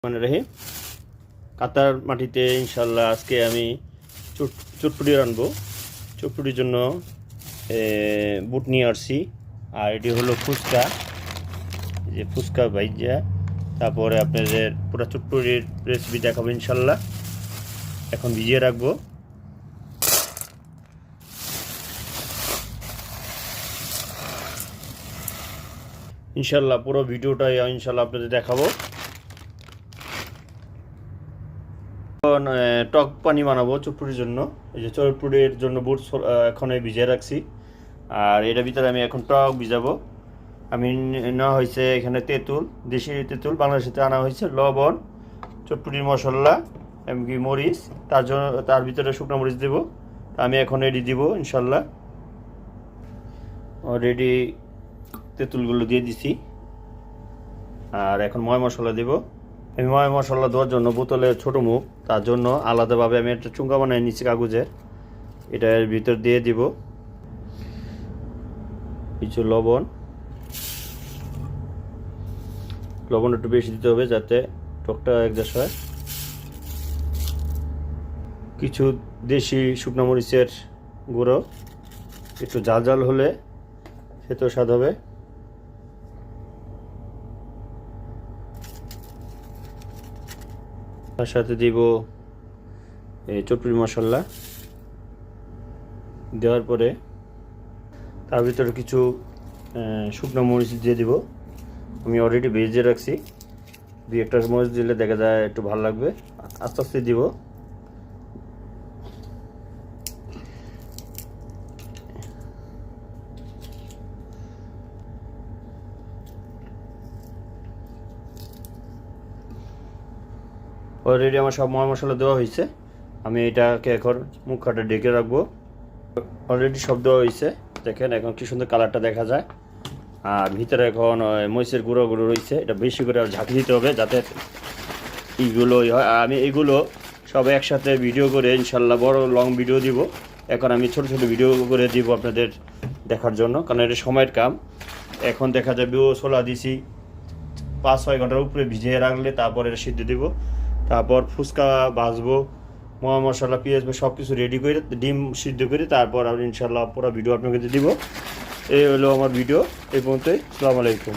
মানে রাহি কাতার মাটিতে ইনশাল্লাহ আজকে আমি চটপটি রানবো। চটপটির জন্য বুট নিয়ে আসছি। আর এটি হলো ফুচকা, যে ফুচকা ভাইজা, তারপরে আপনাদের পুরো চটপটির রেসিপি দেখাবো ইনশাল্লাহ। এখন ভিজিয়ে রাখবো। ইনশাল্লাহ পুরো ভিডিওটাই ইনশাল্লাহ আপনাদের দেখাবো। টক পানি বানাবো চটপটির জন্য। এই যে চটপটির জন্য বুট এখন ভিজিয়ে রাখছি। আর এটার ভিতরে আমি এখন টক ভিজাবো। আমি নেওয়া হয়েছে এখানে তেঁতুল, দেশি তেঁতুল, বাংলাদেশিতে আনা হয়েছে, লবণ, চটপটির মশলা, এমনকি মরিচ, তার ভিতরে শুকনো মরিচ দেবো। আমি এখন রেডি দিব ইনশাল্লাহ। অলরেডি তেঁতুলগুলো দিয়ে দিছি। আর এখন ময় মশলা দেব। আমি ময় মশলা দেওয়ার জন্য বোতলে ছোটো মুখ, তার জন্য আলাদাভাবে আমি একটা চুঙ্গা বানিয়ে নিচ্ছি কাগজের। এটার ভিতর দিয়ে দিব কিছু লবণ একটু বেশি দিতে হবে যাতে টকটা একজাস্ট হয়। কিছু দেশি শুকনো মরিচের গুঁড়ো, একটু ঝাল ঝাল হলে খেতেও স্বাদ হবে। তার সাথে দিব এই চটপটি মশলা। দেওয়ার পরে তার ভিতরে কিছু শুকনো মরিচ দিয়ে দিব। আমি অলরেডি ভেজে রাখছি। দুই একটা মরিচ দিলে দেখা যায় একটু ভালো লাগবে। আস্তে আস্তে দিব। অলরেডি আমার সব ময় মশলা দেওয়া হয়েছে। আমি এটাকে এখন মুখ কাটা ঢেকে রাখবো। অলরেডি সব দেওয়া হয়েছে, দেখেন এখন কি সুন্দর কালারটা দেখা যায়। আর ভিতরে এখন মরিচের গুঁড়োগুলো রয়েছে, এটা বেশি করে ঝাঁকি দিতে হবে যাতে এইগুলোই হয়। আমি এগুলো সব একসাথে ভিডিও করে ইনশাল্লাহ বড় লং ভিডিও দিব। এখন আমি ছোট ছোট ভিডিও করে দিব আপনাদের দেখার জন্য, কারণ এটা সময়ের কাম। এখন দেখা যাবে ছোলা দিছি 5-6 ঘন্টার উপরে ভিজিয়ে রাখলে তারপর এটা সিদ্ধ দিব। তারপর ফুচকা ভাজবো, ময় মশলা, পেঁয়াজ সব কিছু রেডি করে ডিম সিদ্ধ করে তারপর আমি ইনশাল্লাহ পুরো ভিডিও আপনাকে দিব। এই হলো আমার ভিডিও। এই পর্যন্তই। আসসালামু আলাইকুম।